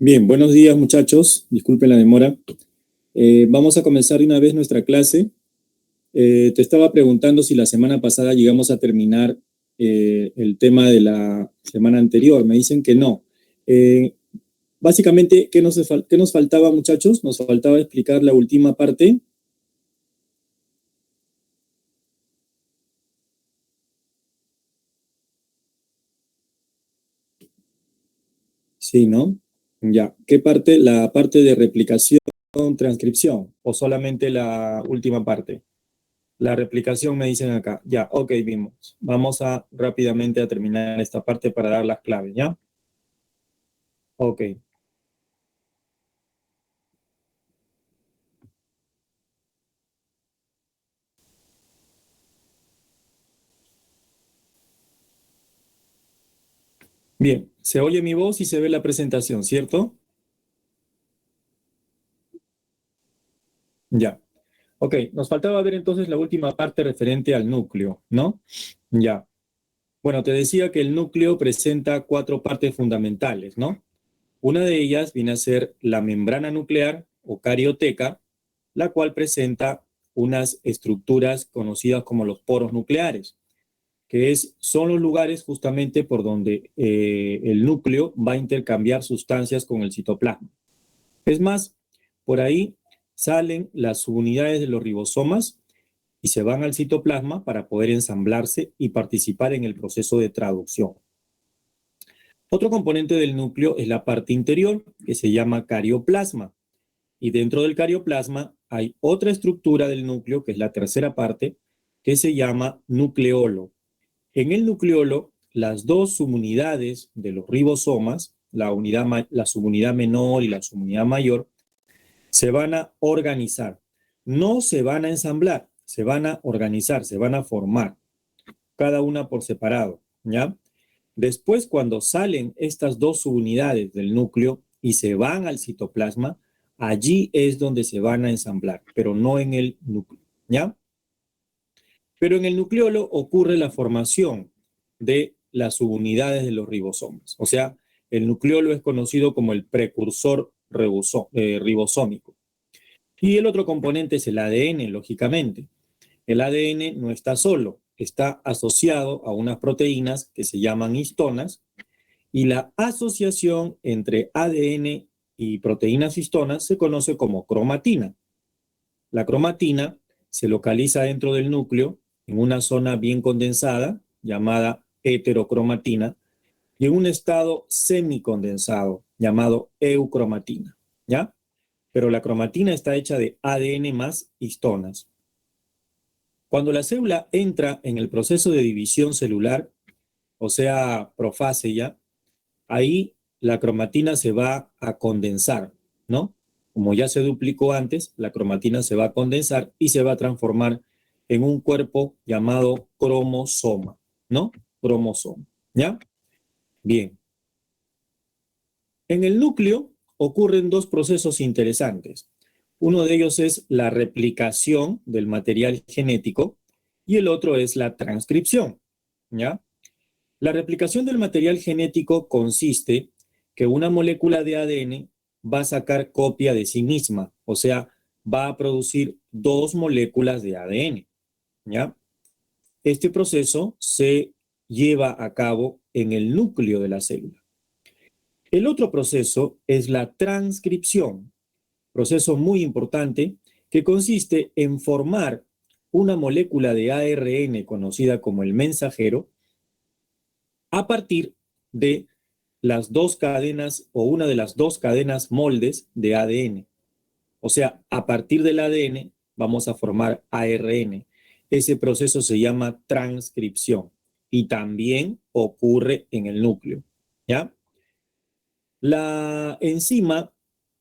Bien, buenos días muchachos, disculpen la demora. Vamos a comenzar de una vez nuestra clase. Te estaba preguntando si la semana pasada llegamos a terminar el tema de la semana anterior. Me dicen que no. Básicamente, ¿qué nos faltaba muchachos? Nos faltaba explicar la última parte. Sí, ¿no? Ya. ¿Qué parte? La parte de replicación, transcripción o solamente la última parte. La replicación me dicen acá. Ya, ok, vimos. Vamos a rápidamente a terminar esta parte para dar las claves, ¿ya? Ok. Bien, se oye mi voz y se ve la presentación, ¿cierto? Ya. Ok, nos faltaba ver entonces la última parte referente al núcleo, ¿no? Ya. Bueno, te decía que el núcleo presenta cuatro partes fundamentales, ¿no? Una de ellas viene a ser la membrana nuclear o carioteca, la cual presenta unas estructuras conocidas como los poros nucleares, que son los lugares justamente por donde el núcleo va a intercambiar sustancias con el citoplasma. Es más, por ahí salen las subunidades de los ribosomas y se van al citoplasma para poder ensamblarse y participar en el proceso de traducción. Otro componente del núcleo es la parte interior, que se llama carioplasma. Y dentro del carioplasma hay otra estructura del núcleo, que es la tercera parte, que se llama nucleolo. En el nucleolo, las dos subunidades de los ribosomas, la subunidad menor y la subunidad mayor, se van a organizar. No se van a ensamblar, se van a organizar, se van a formar, cada una por separado, ¿ya? Después, cuando salen estas dos subunidades del núcleo y se van al citoplasma, allí es donde se van a ensamblar, pero no en el núcleo, ¿ya? Pero en el nucleolo ocurre la formación de las subunidades de los ribosomas. O sea, el nucleolo es conocido como el precursor ribosómico. Y el otro componente es el ADN, lógicamente. El ADN no está solo, está asociado a unas proteínas que se llaman histonas, y la asociación entre ADN y proteínas histonas se conoce como cromatina. La cromatina se localiza dentro del núcleo en una zona bien condensada llamada heterocromatina y en un estado semicondensado llamado eucromatina, ¿ya? Pero la cromatina está hecha de ADN más histonas. Cuando la célula entra en el proceso de división celular, o sea, profase ya, ahí la cromatina se va a condensar, ¿no? Como ya se duplicó antes, la cromatina se va a condensar y se va a transformar en un cuerpo llamado cromosoma, ¿no? Cromosoma, ¿ya? Bien. En el núcleo ocurren dos procesos interesantes. Uno de ellos es la replicación del material genético y el otro es la transcripción, ¿ya? La replicación del material genético consiste que una molécula de ADN va a sacar copia de sí misma, o sea, va a producir dos moléculas de ADN, ¿ya? Este proceso se lleva a cabo en el núcleo de la célula. El otro proceso es la transcripción, proceso muy importante que consiste en formar una molécula de ARN conocida como el mensajero a partir de las dos cadenas o una de las dos cadenas moldes de ADN. O sea, a partir del ADN vamos a formar ARN. Ese proceso se llama transcripción y también ocurre en el núcleo, ¿ya? La enzima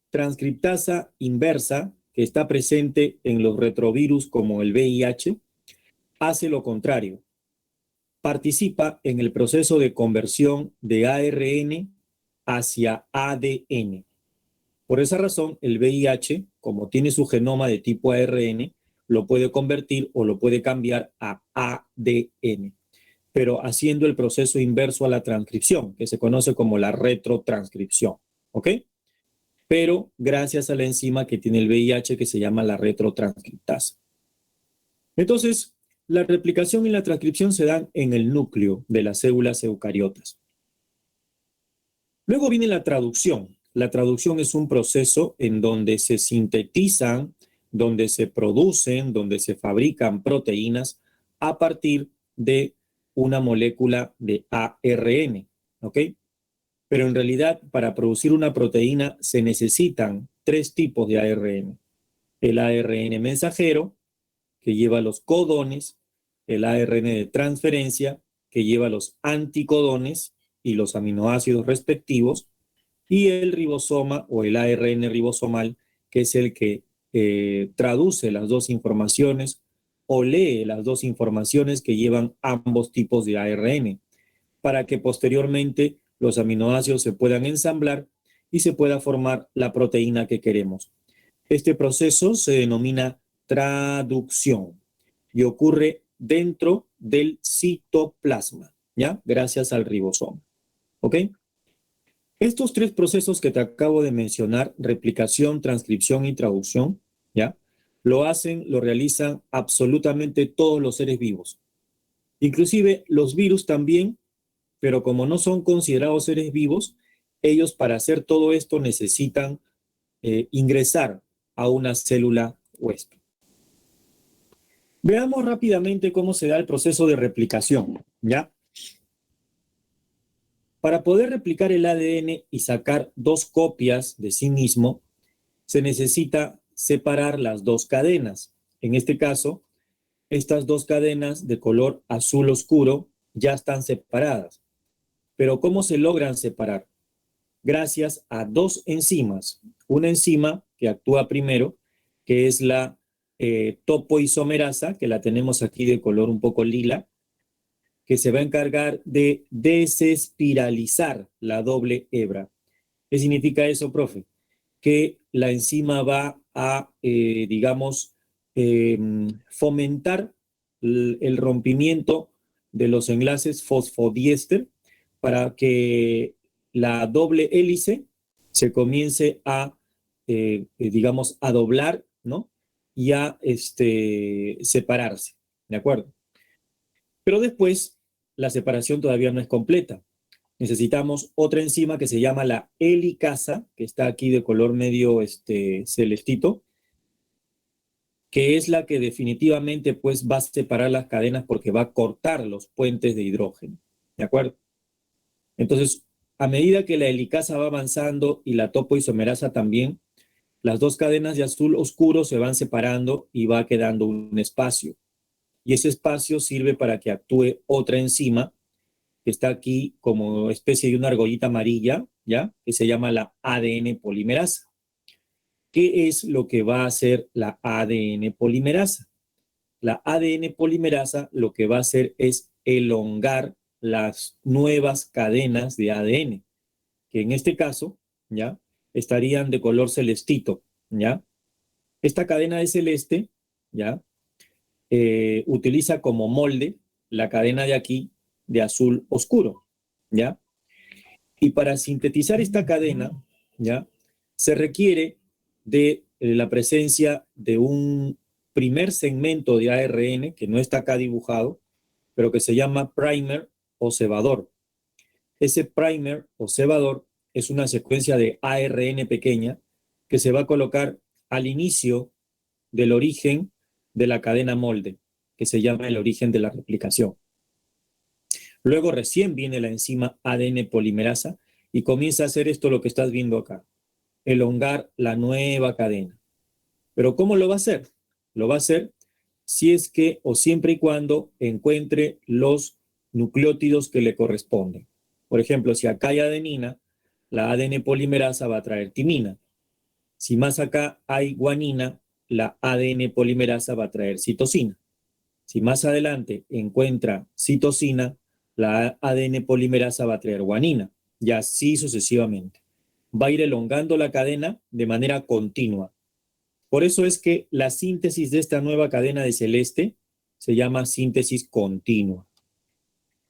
transcriptasa inversa, que está presente en los retrovirus como el VIH, hace lo contrario. Participa en el proceso de conversión de ARN hacia ADN. Por esa razón, el VIH, como tiene su genoma de tipo ARN, lo puede convertir o lo puede cambiar a ADN, pero haciendo el proceso inverso a la transcripción, que se conoce como la retrotranscripción. ¿Ok? pero gracias a la enzima que tiene el VIH que se llama la retrotranscriptasa. Entonces, la replicación y la transcripción se dan en el núcleo de las células eucariotas. Luego viene la traducción. La traducción es un proceso en donde se sintetizan, donde se producen, donde se fabrican proteínas a partir de una molécula de ARN, ¿ok? Pero en realidad, para producir una proteína se necesitan 3 tipos de ARN. El ARN mensajero, que lleva los codones, el ARN de transferencia, que lleva los anticodones y los aminoácidos respectivos, y el ribosoma o el ARN ribosomal, que es el que traduce las dos informaciones o lee las dos informaciones que llevan ambos tipos de ARN, para que posteriormente los aminoácidos se puedan ensamblar y se pueda formar la proteína que queremos. Este proceso se denomina traducción y ocurre dentro del citoplasma, ¿ya? Gracias al ribosoma, ¿ok? Estos 3 procesos que te acabo de mencionar, replicación, transcripción y traducción, ¿ya? Lo realizan absolutamente todos los seres vivos. Inclusive los virus también, pero como no son considerados seres vivos, ellos para hacer todo esto necesitan ingresar a una célula huésped. Veamos rápidamente cómo se da el proceso de replicación, ¿ya? Para poder replicar el ADN y sacar 2 copias de sí mismo, se necesita separar las 2 cadenas. En este caso, estas 2 cadenas de color azul oscuro ya están separadas. Pero ¿cómo se logran separar? Gracias a 2 enzimas. Una enzima que actúa primero, que es la topoisomerasa, que la tenemos aquí de color un poco lila, que se va a encargar de desespiralizar la doble hebra. ¿Qué significa eso, profe? Que la enzima va a, digamos, fomentar el rompimiento de los enlaces fosfodiéster para que la doble hélice se comience a, digamos, a doblar, ¿no? Y a separarse, ¿de acuerdo? Pero después, la separación todavía no es completa. Necesitamos otra enzima que se llama la helicasa, que está aquí de color medio celestito, que es la que definitivamente pues va a separar las cadenas porque va a cortar los puentes de hidrógeno, ¿de acuerdo? Entonces, a medida que la helicasa va avanzando y la topoisomerasa también, las 2 cadenas de azul oscuro se van separando y va quedando un espacio. Y ese espacio sirve para que actúe otra enzima que está aquí como especie de una argollita amarilla, ¿ya? Que se llama la ADN polimerasa. ¿Qué es lo que va a hacer la ADN polimerasa? La ADN polimerasa lo que va a hacer es elongar las nuevas cadenas de ADN, que en este caso, ¿ya? Estarían de color celestito, ¿ya? Esta cadena de celeste, ¿ya? Utiliza como molde la cadena de aquí de azul oscuro, ¿ya? Y para sintetizar esta cadena, ¿ya? Se requiere de la presencia de un primer segmento de ARN, que no está acá dibujado, pero que se llama primer o cebador. Ese primer o cebador es una secuencia de ARN pequeña que se va a colocar al inicio del origen de la cadena molde, que se llama el origen de la replicación. Luego recién viene la enzima ADN polimerasa y comienza a hacer esto lo que estás viendo acá, elongar la nueva cadena. ¿Pero cómo lo va a hacer? Lo va a hacer si es que o siempre y cuando encuentre los nucleótidos que le corresponden. Por ejemplo, si acá hay adenina, la ADN polimerasa va a traer timina. Si más acá hay guanina, la ADN polimerasa va a traer citosina. Si más adelante encuentra citosina, la ADN polimerasa va a traer guanina, y así sucesivamente. Va a ir elongando la cadena de manera continua. Por eso es que la síntesis de esta nueva cadena de celeste se llama síntesis continua.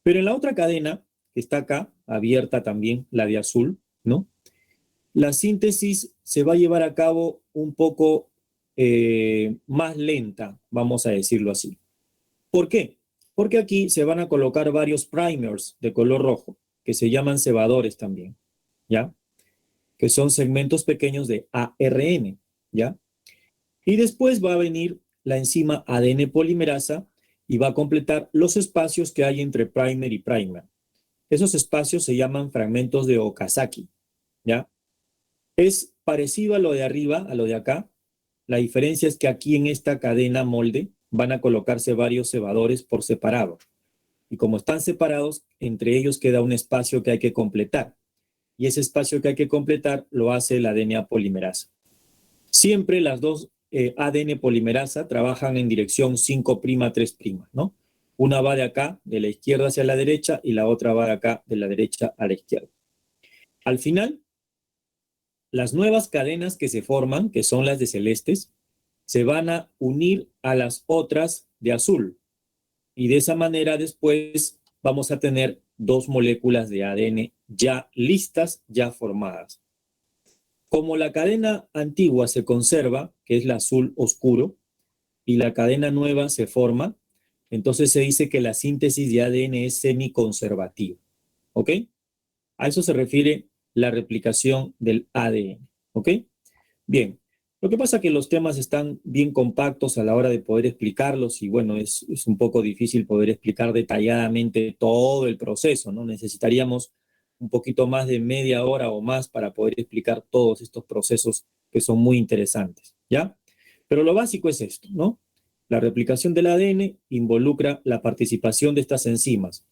Pero en la otra cadena, que está acá, abierta también, la de azul, ¿no? La síntesis se va a llevar a cabo un poco más lenta, vamos a decirlo así. ¿Por qué? Porque aquí se van a colocar varios primers de color rojo, que se llaman cebadores también, ¿ya? Que son segmentos pequeños de ARN, ¿ya? Y después va a venir la enzima ADN polimerasa y va a completar los espacios que hay entre primer y primer. Esos espacios se llaman fragmentos de Okazaki, ¿ya? Es parecido a lo de arriba, a lo de acá. La diferencia es que aquí en esta cadena molde van a colocarse varios cebadores por separado. Y como están separados, entre ellos queda un espacio que hay que completar. Y ese espacio que hay que completar lo hace la DNA polimerasa. Siempre las dos ADN polimerasa trabajan en dirección 5'3', ¿no? Una va de acá, de la izquierda hacia la derecha, y la otra va de acá, de la derecha a la izquierda. Al final, las nuevas cadenas que se forman, que son las de celestes, se van a unir a las otras de azul. Y de esa manera después vamos a tener dos moléculas de ADN ya listas, ya formadas. Como la cadena antigua se conserva, que es la azul oscuro, y la cadena nueva se forma, entonces se dice que la síntesis de ADN es semiconservativa. ¿Ok? A eso se refiere la replicación del ADN. ¿Ok? Bien. Lo que pasa es que los temas están bien compactos a la hora de poder explicarlos y bueno, es un poco difícil poder explicar detalladamente todo el proceso, ¿no? Necesitaríamos un poquito más de media hora o más para poder explicar todos estos procesos que son muy interesantes, ¿ya? Pero lo básico es esto, ¿no? La replicación del ADN involucra la participación de estas enzimas,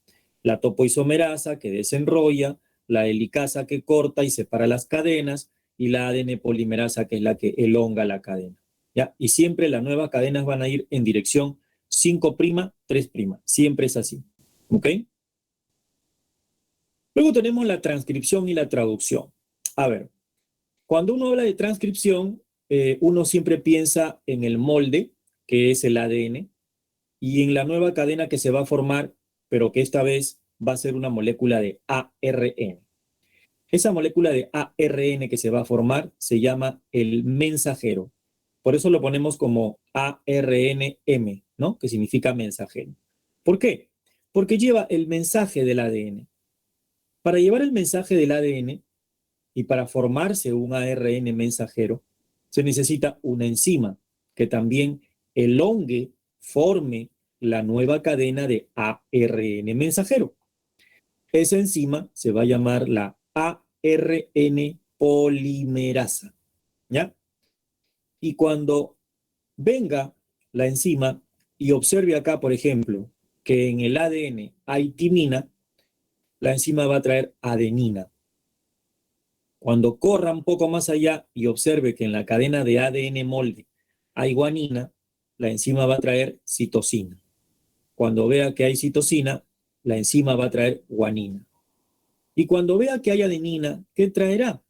la topoisomerasa que desenrolla, la helicasa que corta y separa las cadenas, y la ADN polimerasa, que es la que elonga la cadena, ¿ya? Y siempre las nuevas cadenas van a ir en dirección 5'3', siempre es así, ¿ok? Luego tenemos la transcripción y la traducción. A ver, cuando uno habla de transcripción, uno siempre piensa en el molde, que es el ADN, y en la nueva cadena que se va a formar, pero que esta vez va a ser una molécula de ARN. Esa molécula de ARN que se va a formar se llama el mensajero. Por eso lo ponemos como ARNM, ¿no? Que significa mensajero. ¿Por qué? Porque lleva el mensaje del ADN. Para llevar el mensaje del ADN y para formarse un ARN mensajero, se necesita una enzima que también elongue, forme la nueva cadena de ARN mensajero. Esa enzima se va a llamar la ARN polimerasa, ¿ya? Y cuando venga la enzima y observe acá, por ejemplo, que en el ADN hay timina, la enzima va a traer adenina. Cuando corra un poco más allá y observe que en la cadena de ADN molde hay guanina, la enzima va a traer citosina. Cuando vea que hay citosina, la enzima va a traer guanina. Y cuando vea que hay adenina, ¿qué traerá?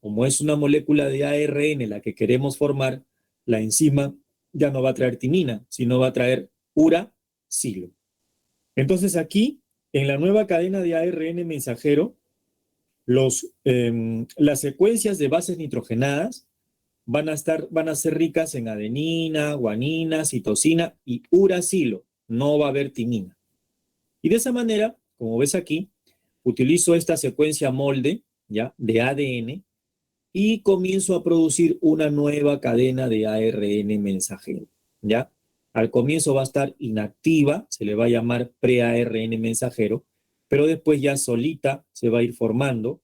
Como es una molécula de ARN la que queremos formar, la enzima ya no va a traer timina, sino va a traer uracilo. Entonces aquí, en la nueva cadena de ARN mensajero, las secuencias de bases nitrogenadas van a ser ricas en adenina, guanina, citosina y uracilo. No va a haber timina. Y de esa manera, como ves aquí, utilizo esta secuencia molde, ¿ya?, de ADN y comienzo a producir una nueva cadena de ARN mensajero, ¿ya? Al comienzo va a estar inactiva, se le va a llamar pre-ARN mensajero, pero después ya solita se va a ir formando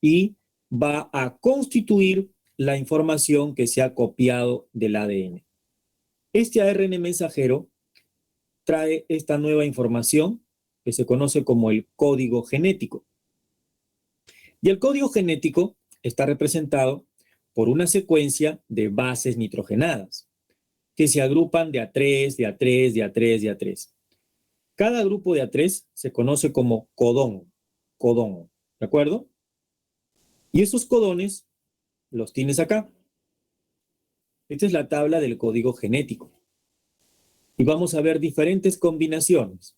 y va a constituir la información que se ha copiado del ADN. Este ARN mensajero trae esta nueva información que se conoce como el código genético. Y el código genético está representado por una secuencia de bases nitrogenadas que se agrupan de A3, de A3, de A3, de A3. Cada grupo de A3 se conoce como codón, ¿de acuerdo? Y esos codones los tienes acá. Esta es la tabla del código genético. Y vamos a ver diferentes combinaciones.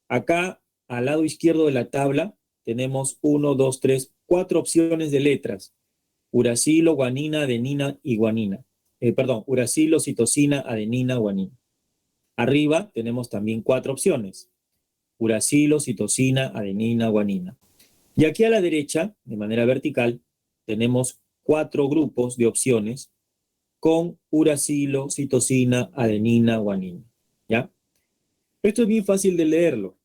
Acá, al lado izquierdo de la tabla, tenemos 1, 2, 3, 4 opciones de letras. uracilo, guanina, adenina y guanina. Uracilo, citosina, adenina, guanina. Arriba tenemos también 4 opciones. Uracilo, citosina, adenina, guanina. Y aquí a la derecha, de manera vertical, tenemos 4 grupos de opciones con uracilo, citosina, adenina, guanina. ¿Ya? Esto es bien fácil de leerlo.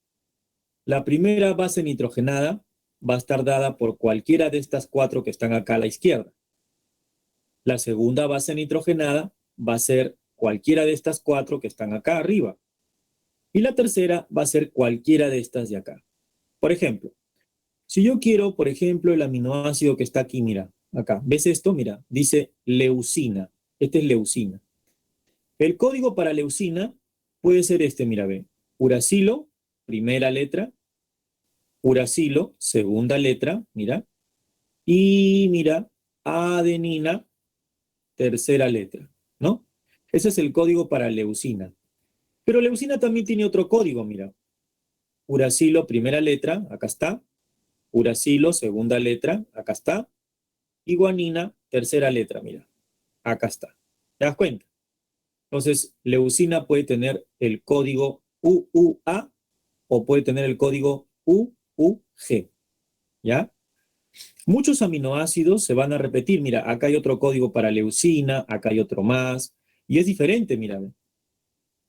La primera base nitrogenada va a estar dada por cualquiera de estas 4 que están acá a la izquierda. La segunda base nitrogenada va a ser cualquiera de estas 4 que están acá arriba. Y la tercera va a ser cualquiera de estas de acá. Por ejemplo, si yo quiero, por ejemplo, el aminoácido que está aquí, mira, acá. ¿Ves esto? Mira, dice leucina. Este es leucina. El código para leucina puede ser este, mira, ve. Uracilo, primera letra. Uracilo, segunda letra, mira. Y mira, adenina, tercera letra, ¿no? Ese es el código para leucina. Pero leucina también tiene otro código, mira. Uracilo, primera letra, acá está. Uracilo, segunda letra, acá está. Y guanina, tercera letra, mira. Acá está. ¿Te das cuenta? Entonces, leucina puede tener el código UUA o puede tener el código UUG. ¿Ya? Muchos aminoácidos se van a repetir. Mira, acá hay otro código para leucina, acá hay otro más. Y es diferente, mira.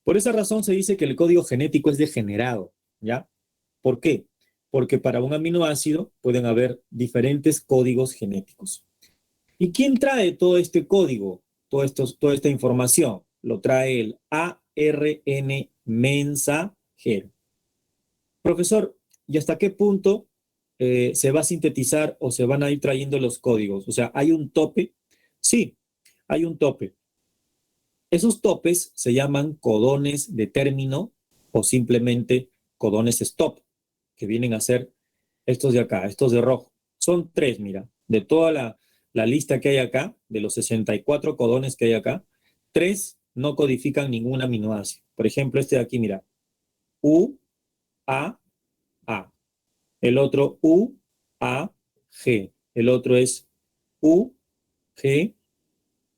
Por esa razón se dice que el código genético es degenerado. ¿Ya? ¿Por qué? Porque para un aminoácido pueden haber diferentes códigos genéticos. ¿Y quién trae todo este código, toda esta información? Lo trae el ARN mensajero. Profesor, ¿y hasta qué punto se va a sintetizar o se van a ir trayendo los códigos? O sea, ¿hay un tope? Sí, hay un tope. Esos topes se llaman codones de término o simplemente codones stop, que vienen a ser estos de acá, estos de rojo. Son 3, mira, de toda la lista que hay acá, de los 64 codones que hay acá, 3 no codifican ningún aminoácido. Por ejemplo, este de aquí, mira, U, A, A. El otro U, A, G. El otro es U, G,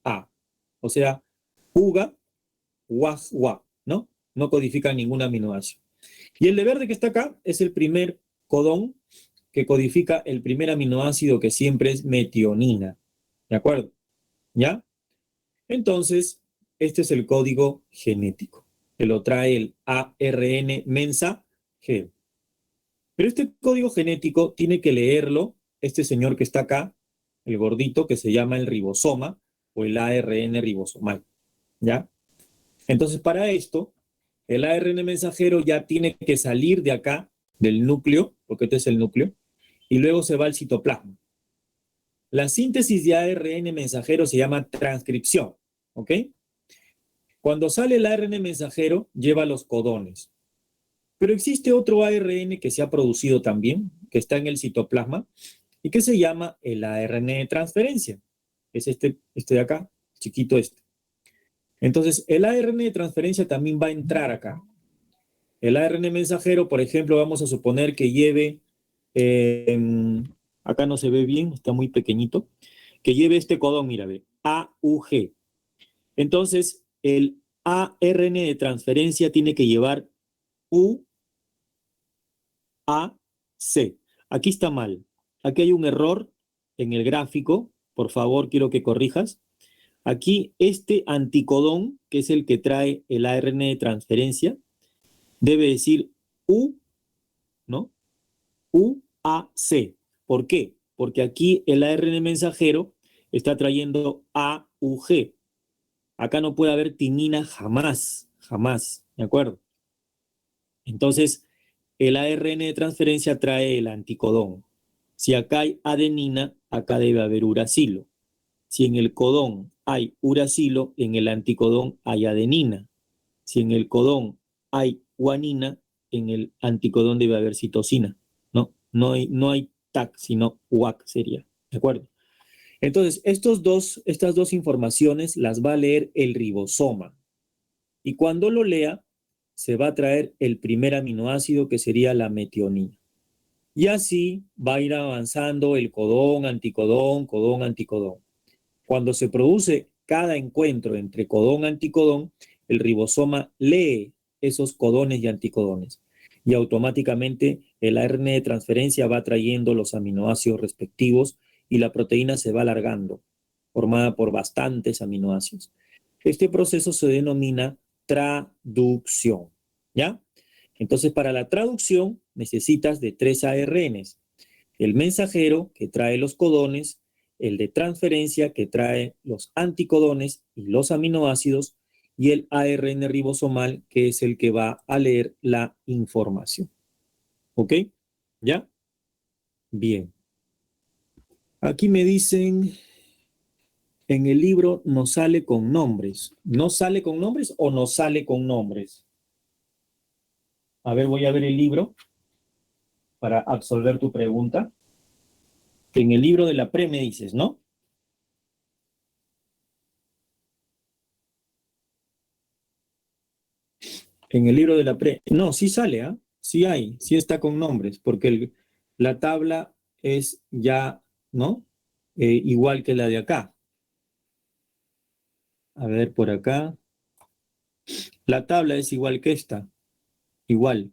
A. O sea, UGA, WAG, WA, ¿no? No codifican ningún aminoácido. Y el de verde que está acá es el primer codón que codifica el primer aminoácido que siempre es metionina. ¿De acuerdo? ¿Ya? Entonces, este es el código genético, que lo trae el ARN mensajero. Pero este código genético tiene que leerlo este señor que está acá, el gordito, que se llama el ribosoma o el ARN ribosomal. ¿Ya? Entonces, para esto, el ARN mensajero ya tiene que salir de acá, del núcleo, porque este es el núcleo, y luego se va al citoplasma. La síntesis de ARN mensajero se llama transcripción, ¿ok? Cuando sale el ARN mensajero, lleva los codones. Pero existe otro ARN que se ha producido también, que está en el citoplasma, y que se llama el ARN de transferencia. Es este de acá, chiquito este. Entonces, el ARN de transferencia también va a entrar acá. El ARN mensajero, por ejemplo, vamos a suponer que lleve, acá no se ve bien, está muy pequeñito, que lleve este codón, mira, ve, AUG. Entonces, el ARN de transferencia tiene que llevar UAC. Aquí está mal. Aquí hay un error en el gráfico. Por favor, quiero que corrijas. Aquí, este anticodón, que es el que trae el ARN de transferencia, debe decir U, ¿no? UAC. ¿Por qué? Porque aquí el ARN mensajero está trayendo AUG. Acá no puede haber timina jamás, jamás, ¿de acuerdo? Entonces, el ARN de transferencia trae el anticodón. Si acá hay adenina, acá debe haber uracilo. Si en el codón hay uracilo, en el anticodón hay adenina. Si en el codón hay guanina, en el anticodón debe haber citosina. No hay TAC, sino UAC sería. ¿De acuerdo? Entonces, estas dos informaciones las va a leer el ribosoma. Y cuando lo lea, se va a traer el primer aminoácido que sería la metionina. Y así va a ir avanzando el codón, anticodón, codón, anticodón. Cuando se produce cada encuentro entre codón, anticodón, el ribosoma lee esos codones y anticodones y automáticamente el ARN de transferencia va trayendo los aminoácidos respectivos y la proteína se va alargando, formada por bastantes aminoácidos. Este proceso se denomina traducción, ¿ya? Entonces, para la traducción necesitas de 3 ARNs. El mensajero, que trae los codones, el de transferencia, que trae los anticodones y los aminoácidos, y el ARN ribosomal, que es el que va a leer la información. ¿Ok? ¿Ya? Bien. Aquí me dicen, en el libro no sale con nombres. ¿No sale con nombres o no sale con nombres? A ver, voy a ver el libro para absolver tu pregunta. En el libro de la pre me dices, ¿no? En el libro de la pre. No, sí sale, ¿ah? Sí hay, sí está con nombres, porque la tabla es ya, ¿no? Igual que la de acá. A ver, por acá. La tabla es igual que esta, igual.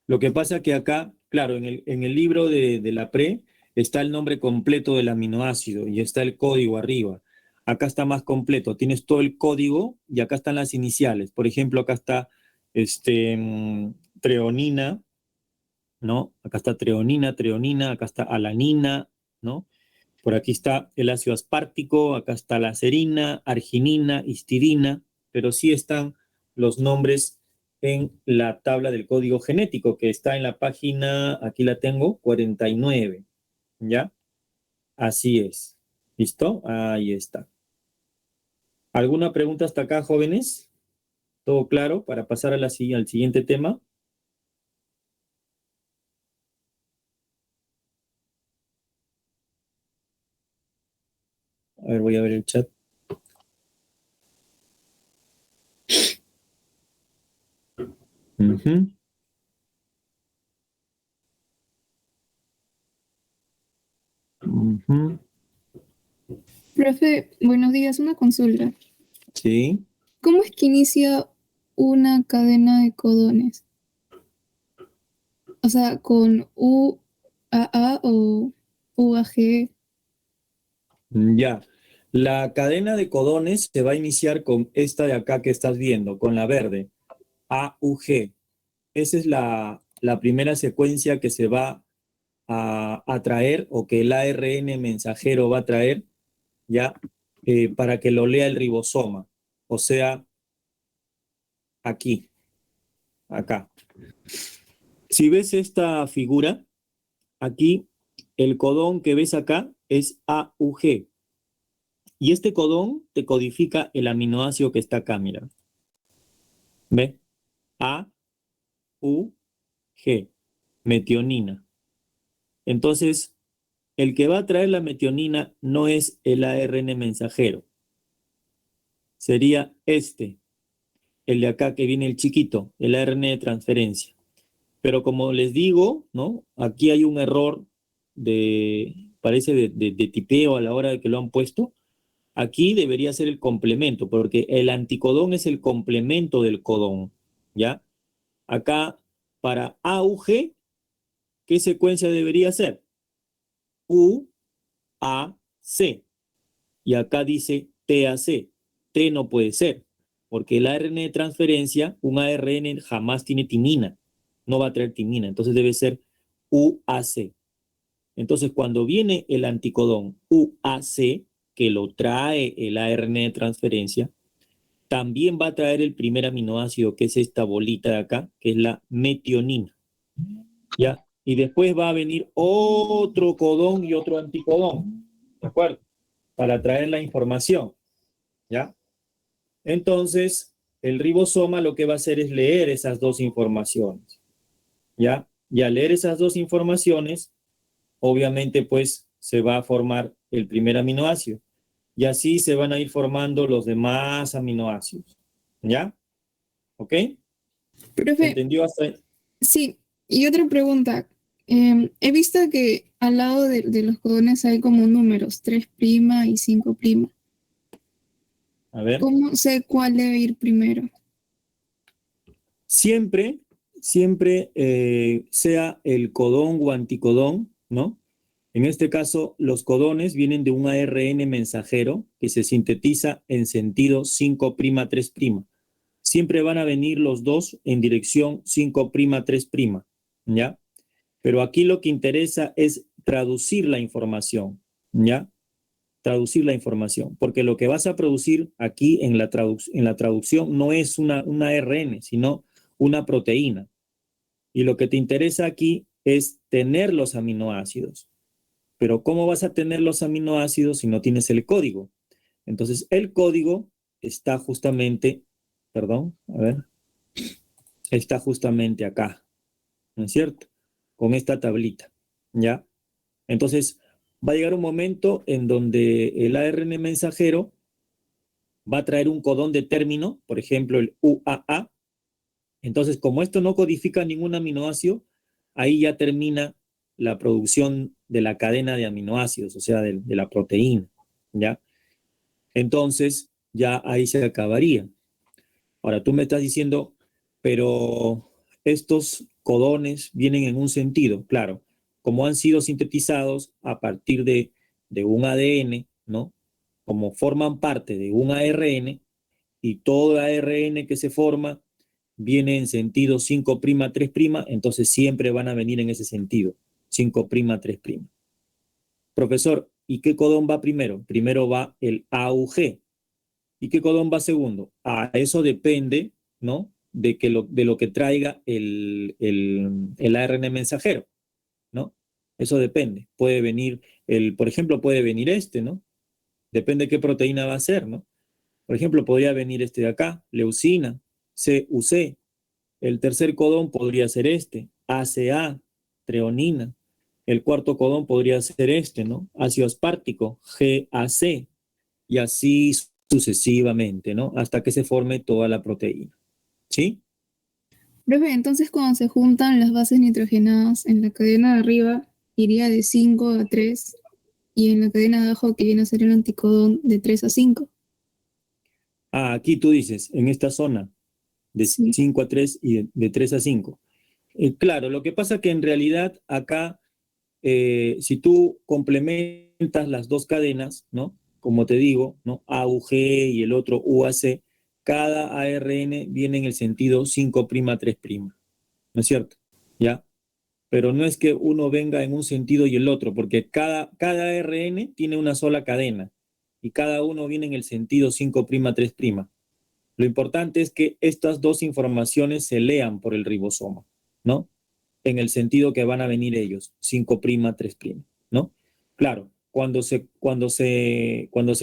Lo que pasa que acá, claro, en el libro de la pre está el nombre completo del aminoácido y está el código arriba. Acá está más completo, tienes todo el código y acá están las iniciales. Por ejemplo, acá está treonina, ¿no? Acá está treonina, acá está alanina, ¿no? Por aquí está el ácido aspartico, acá está la serina, arginina, histidina, pero sí están los nombres en la tabla del código genético que está en la página, aquí la tengo, 49, ¿ya? Así es. ¿Listo? Ahí está. ¿Alguna pregunta hasta acá, jóvenes? ¿Todo claro para pasar al siguiente tema? A ver, voy a ver el chat. Uh-huh. Uh-huh. Profe, buenos días, una consulta. Sí. ¿Cómo es que inicia una cadena de codones? O sea, con UAA o UAG. Ya. La cadena de codones se va a iniciar con esta de acá que estás viendo, con la verde, AUG. Esa es la primera secuencia que se va a traer o que el ARN mensajero va a traer, ya, para que lo lea el ribosoma. O sea, aquí, acá. Si ves esta figura, aquí el codón que ves acá es AUG. Y este codón te codifica el aminoácido que está acá, mira. ¿Ve? A, U, G, metionina. Entonces, el que va a traer la metionina no es el ARN mensajero, sería el de acá que viene el chiquito, el ARN de transferencia. Pero como les digo, ¿no? Aquí hay un error parece de tipeo a la hora de que lo han puesto. Aquí debería ser el complemento, porque el anticodón es el complemento del codón, ¿ya? Acá, para AUG, ¿qué secuencia debería ser? U, A, C. Y acá dice TAC. T no puede ser, porque el ARN de transferencia, un ARN jamás tiene timina, no va a traer timina, entonces debe ser UAC. Entonces, cuando viene el anticodón UAC, que lo trae el ARN de transferencia, también va a traer el primer aminoácido, que es esta bolita de acá, que es la metionina. ¿Ya? Y después va a venir otro codón y otro anticodón, ¿de acuerdo? Para traer la información, ¿ya? Entonces, el ribosoma lo que va a hacer es leer esas dos informaciones, ¿ya? Y al leer esas dos informaciones, obviamente, pues, se va a formar el primer aminoácido. Y así se van a ir formando los demás aminoácidos, ¿ya? ¿Ok? ¿Se Profe, entendió hasta ahí? sí, y otra pregunta. He visto que al lado de los codones hay como números, 3' y 5'. A ver. ¿Cómo sé cuál debe ir primero? Siempre, siempre sea el codón o anticodón, ¿no? En este caso, los codones vienen de un ARN mensajero que se sintetiza en sentido 5'3'. Siempre van a venir los dos en dirección 5'3', ¿ya? Pero aquí lo que interesa es traducir la información, ¿ya? Traducir la información, porque lo que vas a producir aquí en la traducción no es una ARN, sino una proteína. Y lo que te interesa aquí es tener los aminoácidos. Pero ¿cómo vas a tener los aminoácidos si no tienes el código? Entonces, el código está justamente, perdón, a ver, está justamente acá, ¿no es cierto? Con esta tablita, ¿ya? Entonces, va a llegar un momento en donde el ARN mensajero va a traer un codón de término, por ejemplo, el UAA. Entonces, como esto no codifica ningún aminoácido, ahí ya termina la producción de la cadena de aminoácidos, o sea, de la proteína, ¿ya? Entonces, ya ahí se acabaría. Ahora, tú me estás diciendo, pero estos codones vienen en un sentido, claro, como han sido sintetizados a partir de un ADN, ¿no? Como forman parte de un ARN y todo ARN que se forma viene en sentido 5'3', entonces siempre van a venir en ese sentido, 5'3'. Profesor, ¿y qué codón va primero? Primero va el AUG. ¿Y qué codón va segundo? Eso depende, ¿no? De lo que traiga el ARN mensajero, ¿no? Eso depende. Puede venir, por ejemplo, puede venir este, ¿no? Depende de qué proteína va a ser, ¿no? Por ejemplo, podría venir este de acá, leucina, CUC. El tercer codón podría ser este, ACA, treonina. El cuarto codón podría ser este, ¿no? Ácido aspartico, GAC, y así sucesivamente, ¿no? Hasta que se forme toda la proteína. ¿Sí? Profe, entonces cuando se juntan las bases nitrogenadas en la cadena de arriba, iría de 5 a 3 y en la cadena de abajo, que viene a ser el anticodón, de 3 a 5. Aquí tú dices, en esta zona, de Sí. 5 a 3 y de 3 a 5. Claro, lo que pasa que en realidad acá, si tú complementas las dos cadenas, ¿no? Como te digo, ¿no? AUG y el otro UAC, cada ARN viene en el sentido 5'3', ¿no es cierto? ¿Ya? Pero no es que uno venga en un sentido y el otro, porque cada ARN tiene una sola cadena y cada uno viene en el sentido 5'3'. Lo importante es que estas dos informaciones se lean por el ribosoma, ¿no? En el sentido que van a venir ellos, 5'3', ¿no? Claro, cuando se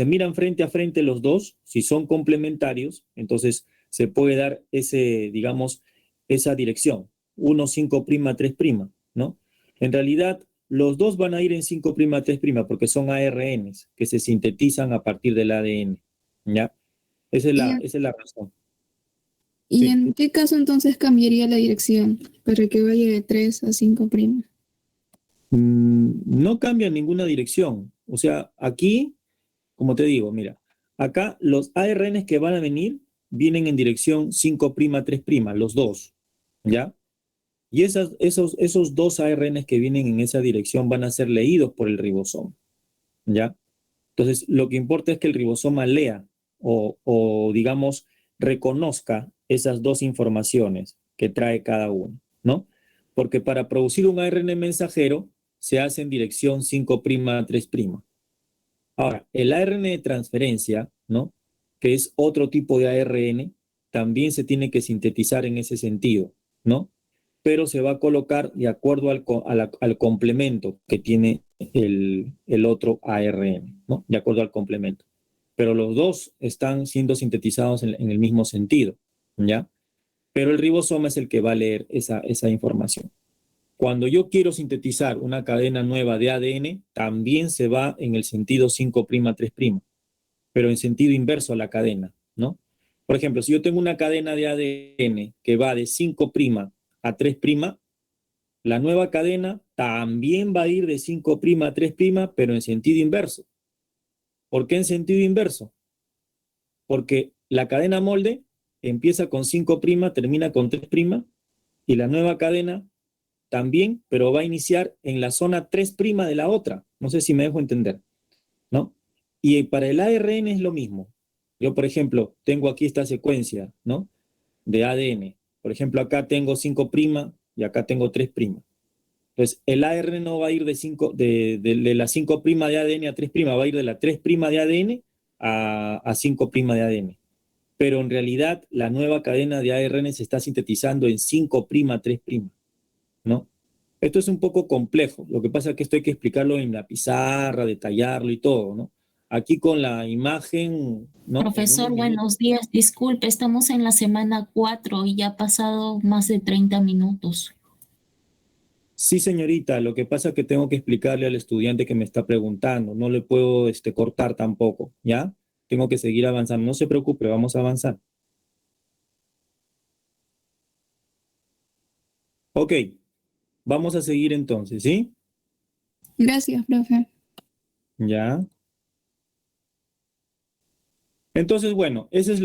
miran frente a frente los dos, si son complementarios, entonces se puede dar ese, digamos, esa dirección, 1 5'3', ¿no? En realidad, los dos van a ir en 5'3', porque son ARNs que se sintetizan a partir del ADN, ¿ya? ¿Y, Esa es la razón. y Sí. en qué caso entonces cambiaría la dirección para que vaya de 3 a 5'? No cambia ninguna dirección. O sea, aquí, como te digo, mira, acá los ARNs que van a venir vienen en dirección 5'3', los dos, ¿ya? Y esos dos ARNs que vienen en esa dirección van a ser leídos por el ribosoma, ¿ya? Entonces, lo que importa es que el ribosoma lea digamos, reconozca esas dos informaciones que trae cada uno, ¿no? Porque para producir un ARN mensajero se hace en dirección 5'3'. Ahora, el ARN de transferencia, ¿no? Que es otro tipo de ARN, también se tiene que sintetizar en ese sentido, ¿no? Pero se va a colocar de acuerdo al complemento que tiene el otro ARN, ¿no? De acuerdo al complemento. Pero los dos están siendo sintetizados en el mismo sentido, ¿ya? Pero el ribosoma es el que va a leer esa información. Cuando yo quiero sintetizar una cadena nueva de ADN, también se va en el sentido 5'3', pero en sentido inverso a la cadena, ¿no? Por ejemplo, si yo tengo una cadena de ADN que va de 5' a 3', la nueva cadena también va a ir de 5' a 3', pero en sentido inverso. ¿Por qué en sentido inverso? Porque la cadena molde empieza con 5', termina con 3', y la nueva cadena también, pero va a iniciar en la zona 3' de la otra. No sé si me dejo entender, ¿no? Y para el ARN es lo mismo. Yo, por ejemplo, tengo aquí esta secuencia, ¿no? De ADN. Por ejemplo, acá tengo 5' y acá tengo 3'. Entonces, el ARN no va a ir de la 5' de ADN a 3', va a ir de la 3' de ADN a 5' de ADN. Pero en realidad, la nueva cadena de ARN se está sintetizando en 5', 3', ¿no? Esto es un poco complejo. Lo que pasa es que esto hay que explicarlo en la pizarra, detallarlo y todo, ¿no? Aquí con la imagen, ¿no? En unos Profesor, minutos. buenos días. Disculpe, estamos en la semana 4 y ya ha pasado más de 30 minutos. Sí, señorita, lo que pasa es que tengo que explicarle al estudiante que me está preguntando. No le puedo cortar tampoco, ¿ya? Tengo que seguir avanzando. No se preocupe, vamos a avanzar. Ok, vamos a seguir entonces, ¿sí? Gracias, profe. Ya. Entonces, bueno, esa es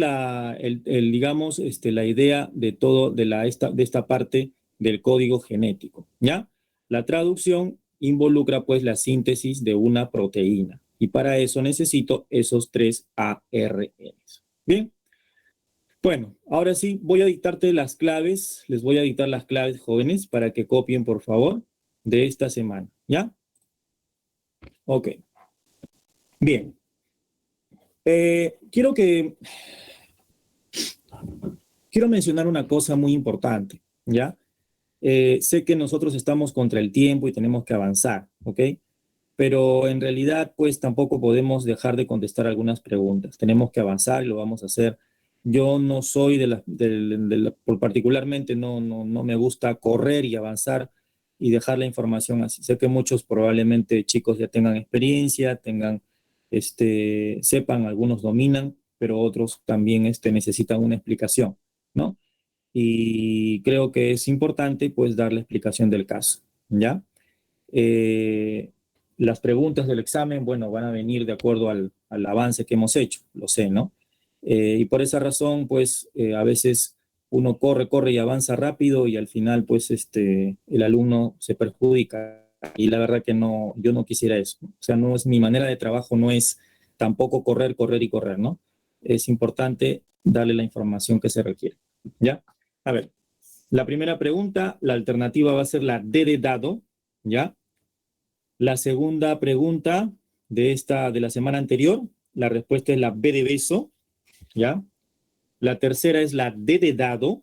digamos, la idea de todo, de esta parte del código genético, ¿ya? La traducción involucra, pues, la síntesis de una proteína. Y para eso necesito esos 3 ARNs. Bien. Bueno, ahora sí, voy a dictarte las claves, les voy a dictar las claves, jóvenes, para que copien, por favor, de esta semana, ¿ya? Ok, bien. Quiero mencionar una cosa muy importante, ¿ya? Sé que nosotros estamos contra el tiempo y tenemos que avanzar, ¿ok? Pero en realidad, pues tampoco podemos dejar de contestar algunas preguntas. Tenemos que avanzar y lo vamos a hacer. Yo no soy por particularmente no me gusta correr y avanzar y dejar la información así. Sé que muchos probablemente chicos ya tengan experiencia, sepan, algunos dominan, pero otros también necesitan una explicación, ¿no? Y creo que es importante pues dar la explicación del caso, ¿ya? Eh, las preguntas del examen, bueno, van a venir de acuerdo al avance que hemos hecho, lo sé, ¿no? Y por esa razón, pues, a veces uno corre y avanza rápido y al final, pues, el alumno se perjudica. Y la verdad que no, yo no quisiera eso. O sea, no es mi manera de trabajo, no es tampoco correr, ¿no? Es importante darle la información que se requiere, ¿ya? A ver, la primera pregunta, la alternativa va a ser la D de dado, ¿ya? La segunda pregunta de la semana anterior, la respuesta es la B de beso, ¿ya? La tercera es la D de dado.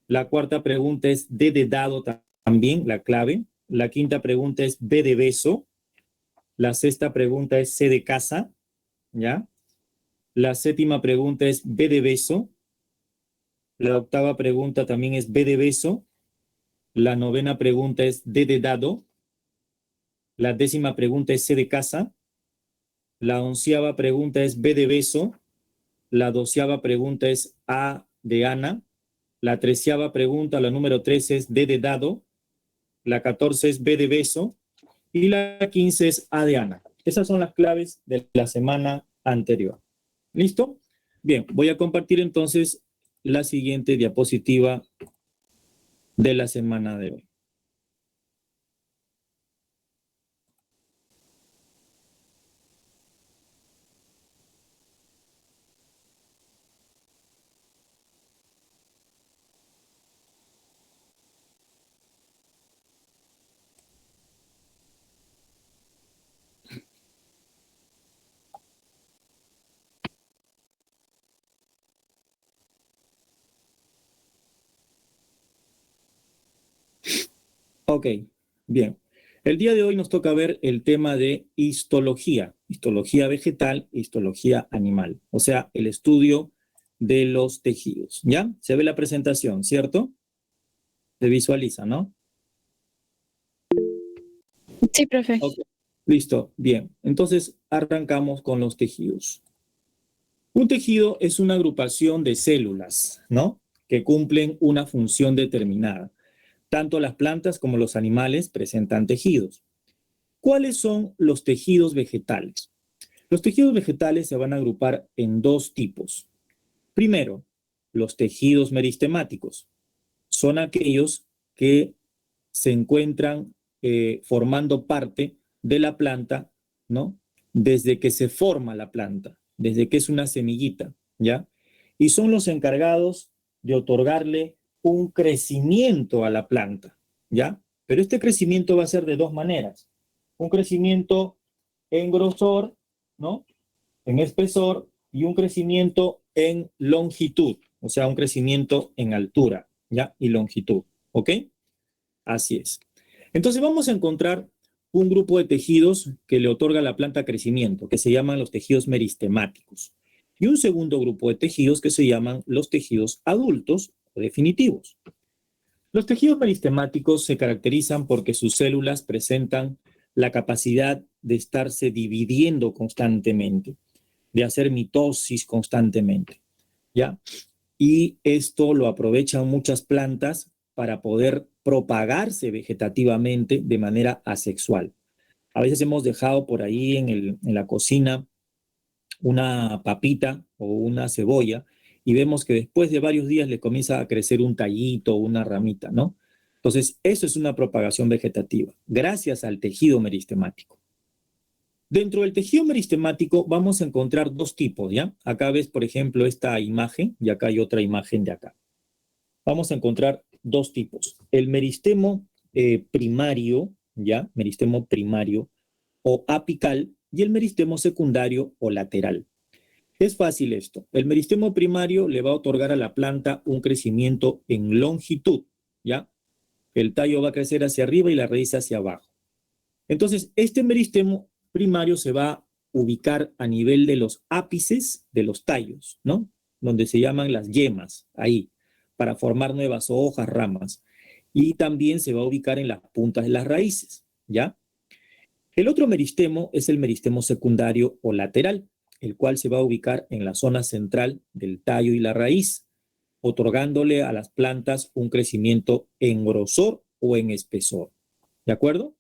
La cuarta pregunta es D de dado también, la clave. La quinta pregunta es B de beso. La sexta pregunta es C de casa, ¿ya? La séptima pregunta es B de beso. La octava pregunta también es B de beso. La novena pregunta es D de dado. La décima pregunta es C de casa. La onceava pregunta es B de beso. La doceava pregunta es A de Ana. La treceava pregunta, la número 13, es D de dado. La 14 es B de beso. Y la 15 es A de Ana. Esas son las claves de la semana anterior. ¿Listo? Bien, voy a compartir entonces la siguiente diapositiva de la semana de hoy. Ok, bien. El día de hoy nos toca ver el tema de histología vegetal, histología animal, o sea, el estudio de los tejidos, ¿ya? Se ve la presentación, ¿cierto? Se visualiza, ¿no? Sí, profe. Ok, listo, bien. Entonces, arrancamos con los tejidos. Un tejido es una agrupación de células, ¿no? Que cumplen una función determinada. Tanto las plantas como los animales presentan tejidos. ¿Cuáles son los tejidos vegetales? Los tejidos vegetales se van a agrupar en dos tipos. Primero, los tejidos meristemáticos. Son aquellos que se encuentran formando parte de la planta, ¿no? Desde que se forma la planta, desde que es una semillita, ¿ya? Y son los encargados de otorgarle un crecimiento a la planta, ¿ya? Pero este crecimiento va a ser de dos maneras. Un crecimiento en grosor, ¿no? En espesor, y un crecimiento en longitud, o sea, un crecimiento en altura, ¿ya? Y longitud, ¿ok? Así es. Entonces vamos a encontrar un grupo de tejidos que le otorga a la planta crecimiento, que se llaman los tejidos meristemáticos, y un segundo grupo de tejidos que se llaman los tejidos adultos o definitivos. Los tejidos meristemáticos se caracterizan porque sus células presentan la capacidad de estarse dividiendo constantemente, de hacer mitosis constantemente, ¿ya? Y esto lo aprovechan muchas plantas para poder propagarse vegetativamente de manera asexual. A veces hemos dejado por ahí en la cocina una papita o una cebolla y vemos que después de varios días le comienza a crecer un tallito o una ramita, ¿no? Entonces, eso es una propagación vegetativa, gracias al tejido meristemático. Dentro del tejido meristemático vamos a encontrar dos tipos, ¿ya? Acá ves, por ejemplo, esta imagen y acá hay otra imagen de acá. Vamos a encontrar dos tipos. El meristemo primario, ¿ya? Meristemo primario o apical y el meristemo secundario o lateral. Es fácil esto. El meristemo primario le va a otorgar a la planta un crecimiento en longitud, ¿ya? El tallo va a crecer hacia arriba y la raíz hacia abajo. Entonces, este meristemo primario se va a ubicar a nivel de los ápices de los tallos, ¿no? Donde se llaman las yemas, ahí, para formar nuevas hojas, ramas. Y también se va a ubicar en las puntas de las raíces, ¿ya? El otro meristemo es el meristemo secundario o lateral, el cual se va a ubicar en la zona central del tallo y la raíz, otorgándole a las plantas un crecimiento en grosor o en espesor. ¿De acuerdo?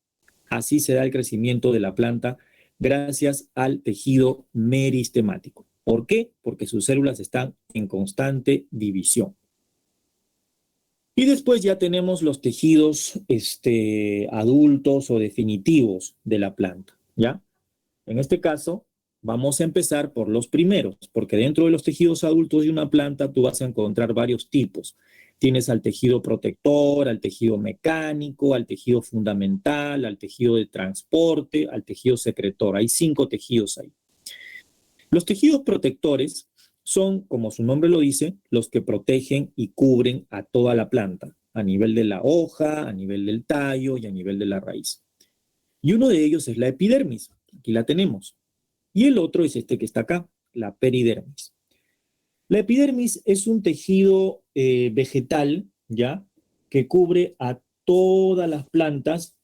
Así se da el crecimiento de la planta gracias al tejido meristemático. ¿Por qué? Porque sus células están en constante división. Y después ya tenemos los tejidos adultos o definitivos de la planta, ¿ya? En este caso, vamos a empezar por los primeros, porque dentro de los tejidos adultos de una planta tú vas a encontrar varios tipos. Tienes al tejido protector, al tejido mecánico, al tejido fundamental, al tejido de transporte, al tejido secretor. Hay 5 tejidos ahí. Los tejidos protectores son, como su nombre lo dice, los que protegen y cubren a toda la planta, a nivel de la hoja, a nivel del tallo y a nivel de la raíz. Y uno de ellos es la epidermis. Aquí la tenemos. Y el otro es este que está acá, la peridermis. La epidermis es un tejido vegetal, ¿ya? Que cubre a todas las plantas,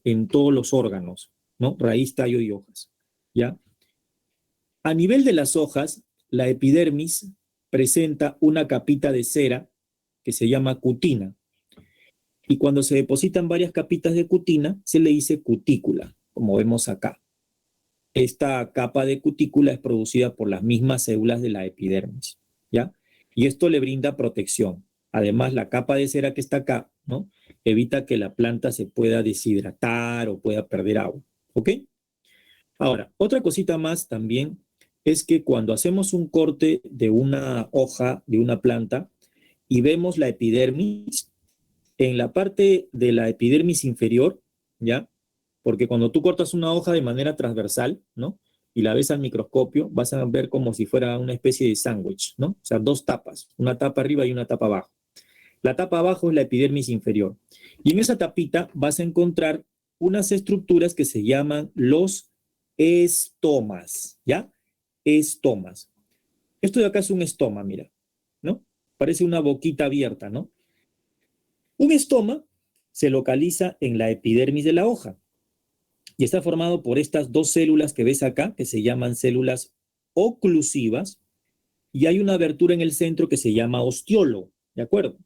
en todos los órganos, ¿no? Raíz, tallo y hojas, ¿ya? A nivel de las hojas, la epidermis presenta una capita de cera que se llama cutina. Y cuando se depositan varias capitas de cutina, se le dice cutícula, como vemos acá. Esta capa de cutícula es producida por las mismas células de la epidermis, ¿ya? Y esto le brinda protección. Además, la capa de cera que está acá, ¿no? Evita que la planta se pueda deshidratar o pueda perder agua, ¿ok? Ahora, otra cosita más también es que cuando hacemos un corte de una hoja de una planta y vemos la epidermis, en la parte de la epidermis inferior, ¿ya? Porque cuando tú cortas una hoja de manera transversal, ¿no? Y la ves al microscopio, vas a ver como si fuera una especie de sándwich, ¿no? O sea, 2 tapas, una tapa arriba y una tapa abajo. La tapa abajo es la epidermis inferior. Y en esa tapita vas a encontrar unas estructuras que se llaman los estomas, ¿ya? Estomas. Esto de acá es un estoma, mira, ¿no? Parece una boquita abierta, ¿no? Un estoma se localiza en la epidermis de la hoja y está formado por estas 2 células que ves acá, que se llaman células oclusivas, y hay una abertura en el centro que se llama ostiolo, ¿de acuerdo?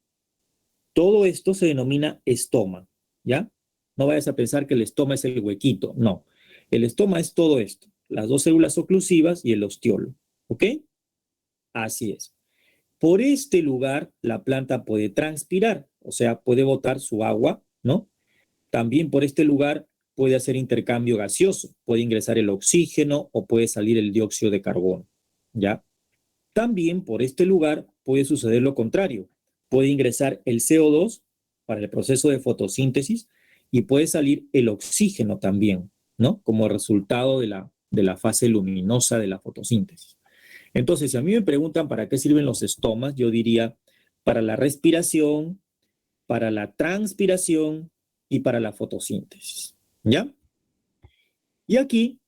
Todo esto se denomina estoma, ¿ya? No vayas a pensar que el estoma es el huequito, no. El estoma es todo esto, las dos células oclusivas y el ostiolo, ¿ok? Así es. Por este lugar, la planta puede transpirar, o sea, puede botar su agua, ¿no? También por este lugar puede hacer intercambio gaseoso, puede ingresar el oxígeno o puede salir el dióxido de carbono, ¿ya? También por este lugar puede suceder lo contrario, puede ingresar el CO2 para el proceso de fotosíntesis y puede salir el oxígeno también, ¿no? Como resultado de la fase luminosa de la fotosíntesis. Entonces, si a mí me preguntan para qué sirven los estomas, yo diría para la respiración, para la transpiración y para la fotosíntesis, ¿ya? Y aquí,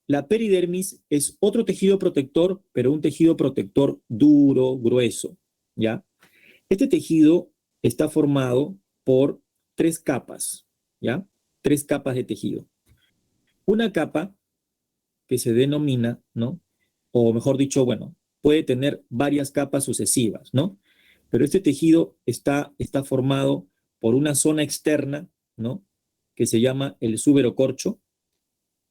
la peridermis es otro tejido protector, pero un tejido protector duro, grueso, ¿ya? Este tejido está formado por tres capas, ¿ya? Tres capas de tejido. Una capa que se denomina, ¿no? O mejor dicho, bueno, puede tener varias capas sucesivas, ¿no? Pero este tejido está formado por una zona externa, ¿no? Que se llama el suberocorcho,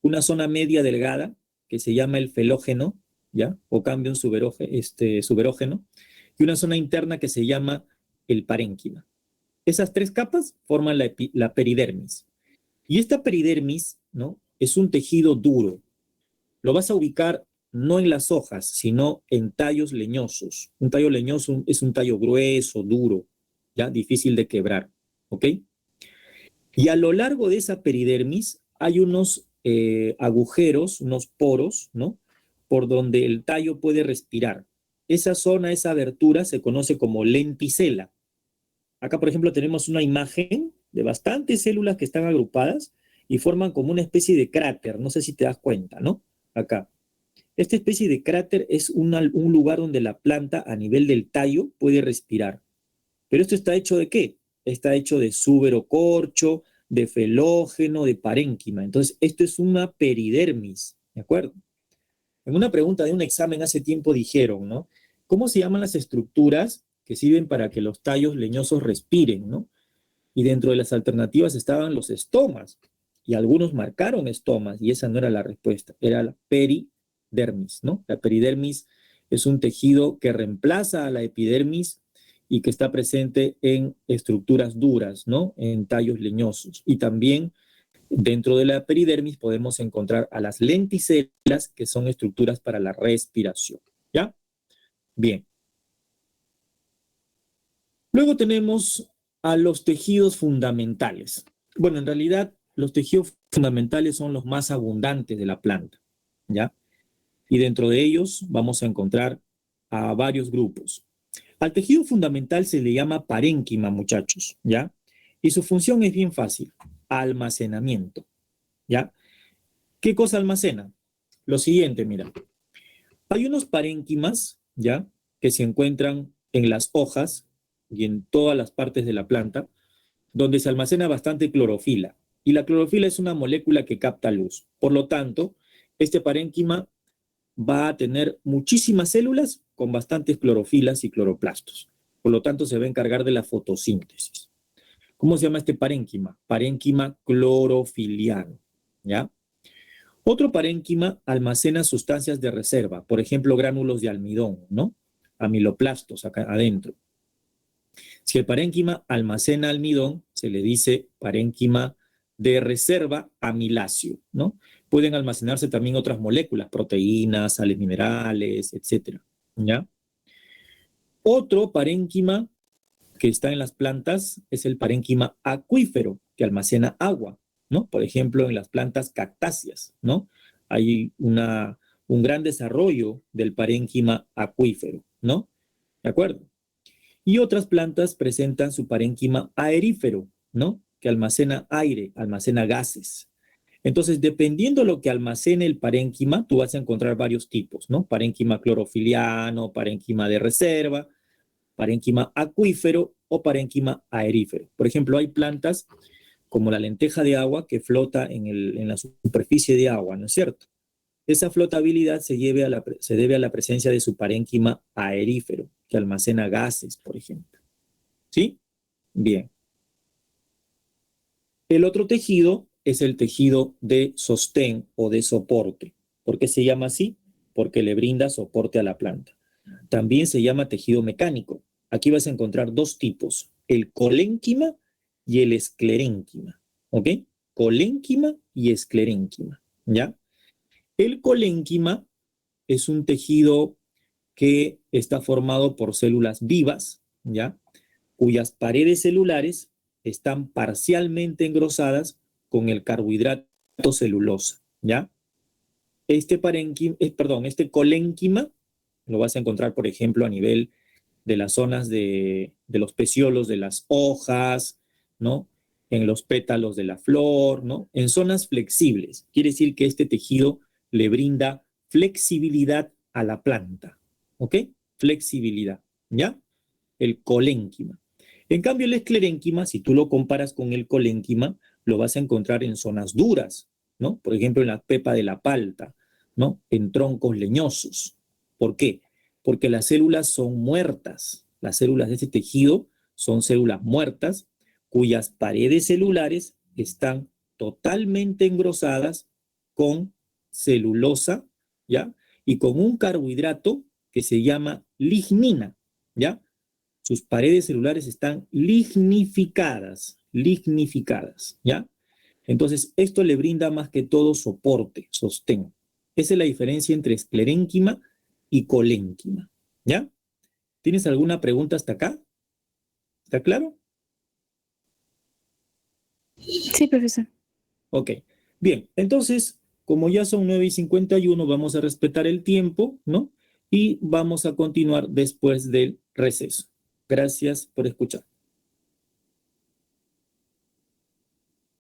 una zona media delgada, que se llama el felógeno, ¿ya? O cambio suberógeno, y una zona interna que se llama el parénquima. Esas tres capas forman la peridermis. Y esta peridermis, ¿no? Es un tejido duro. Lo vas a ubicar no en las hojas, sino en tallos leñosos. Un tallo leñoso es un tallo grueso, duro, ya difícil de quebrar, ¿ok? Y a lo largo de esa peridermis hay unos agujeros, unos poros, ¿no? Por donde el tallo puede respirar. Esa zona, esa abertura se conoce como lenticela. Acá, por ejemplo, tenemos una imagen de bastantes células que están agrupadas y forman como una especie de cráter. No sé si te das cuenta, ¿no? Acá. Esta especie de cráter es un lugar donde la planta a nivel del tallo puede respirar. Pero esto está hecho de ¿qué? Está hecho de suberocorcho, de felógeno, de parénquima. Entonces, esto es una peridermis, ¿de acuerdo? En una pregunta de un examen hace tiempo dijeron, ¿no? ¿Cómo se llaman las estructuras que sirven para que los tallos leñosos respiren, ¿no? Y dentro de las alternativas estaban los estomas. Y algunos marcaron estomas, y esa no era la respuesta, era la peridermis, ¿no? La peridermis es un tejido que reemplaza a la epidermis y que está presente en estructuras duras, ¿no? En tallos leñosos. Y también dentro de la peridermis podemos encontrar a las lenticelas, que son estructuras para la respiración, ¿ya? Bien. Luego tenemos a los tejidos fundamentales. Bueno, en realidad los tejidos fundamentales son los más abundantes de la planta, ¿ya? Y dentro de ellos vamos a encontrar a varios grupos. Al tejido fundamental se le llama parénquima, muchachos, ¿ya? Y su función es bien fácil, almacenamiento, ¿ya? ¿Qué cosa almacena? Lo siguiente, mira. Hay unos parénquimas, ¿ya? Que se encuentran en las hojas y en todas las partes de la planta, donde se almacena bastante clorofila. Y la clorofila es una molécula que capta luz. Por lo tanto, este parénquima va a tener muchísimas células con bastantes clorofilas y cloroplastos. Por lo tanto, se va a encargar de la fotosíntesis. ¿Cómo se llama este parénquima? Parénquima clorofiliano, ¿ya? Otro parénquima almacena sustancias de reserva, por ejemplo, gránulos de almidón, ¿no? Amiloplastos acá adentro. Si el parénquima almacena almidón, se le dice parénquima de reserva amiláceo, ¿no? Pueden almacenarse también otras moléculas, proteínas, sales minerales, etcétera, ¿ya? Otro parénquima que está en las plantas es el parénquima acuífero, que almacena agua, ¿no? Por ejemplo, en las plantas cactáceas, ¿no? Hay un gran desarrollo del parénquima acuífero, ¿no? ¿De acuerdo? Y otras plantas presentan su parénquima aerífero, ¿no? Que almacena aire, almacena gases. Entonces, dependiendo de lo que almacene el parénquima, tú vas a encontrar varios tipos, ¿no? Parénquima clorofiliano, parénquima de reserva, parénquima acuífero o parénquima aerífero. Por ejemplo, hay plantas como la lenteja de agua que flota en la superficie de agua, ¿no es cierto? Esa flotabilidad se debe a la presencia de su parénquima aerífero, que almacena gases, por ejemplo. ¿Sí? Bien. El otro tejido es el tejido de sostén o de soporte. ¿Por qué se llama así? Porque le brinda soporte a la planta. También se llama tejido mecánico. Aquí vas a encontrar dos tipos, el colénquima y el esclerénquima. ¿Ok? Colénquima y esclerénquima. ¿Ya? El colénquima es un tejido que está formado por células vivas, ¿ya? Cuyas paredes celulares están parcialmente engrosadas con el carbohidrato celulosa, ¿ya? Este colénquima lo vas a encontrar, por ejemplo, a nivel de las zonas de los peciolos de las hojas, ¿no? En los pétalos de la flor, ¿no? En zonas flexibles. Quiere decir que este tejido le brinda flexibilidad a la planta, ¿ok? Flexibilidad, ¿ya? El colénquima. En cambio, el esclerénquima, si tú lo comparas con el colénquima, lo vas a encontrar en zonas duras, ¿no? Por ejemplo, en la pepa de la palta, ¿no? En troncos leñosos. ¿Por qué? Porque las células son muertas. Las células de ese tejido son células muertas cuyas paredes celulares están totalmente engrosadas con celulosa, ¿ya? Y con un carbohidrato que se llama lignina, ¿ya? Sus paredes celulares están lignificadas, ¿ya? Entonces, esto le brinda más que todo soporte, sostén. Esa es la diferencia entre esclerénquima y colénquima, ¿ya? ¿Tienes alguna pregunta hasta acá? ¿Está claro? Sí, profesor. Ok. Bien, entonces, como ya son 9:51, vamos a respetar el tiempo, ¿no? Y vamos a continuar después del receso. Gracias por escuchar.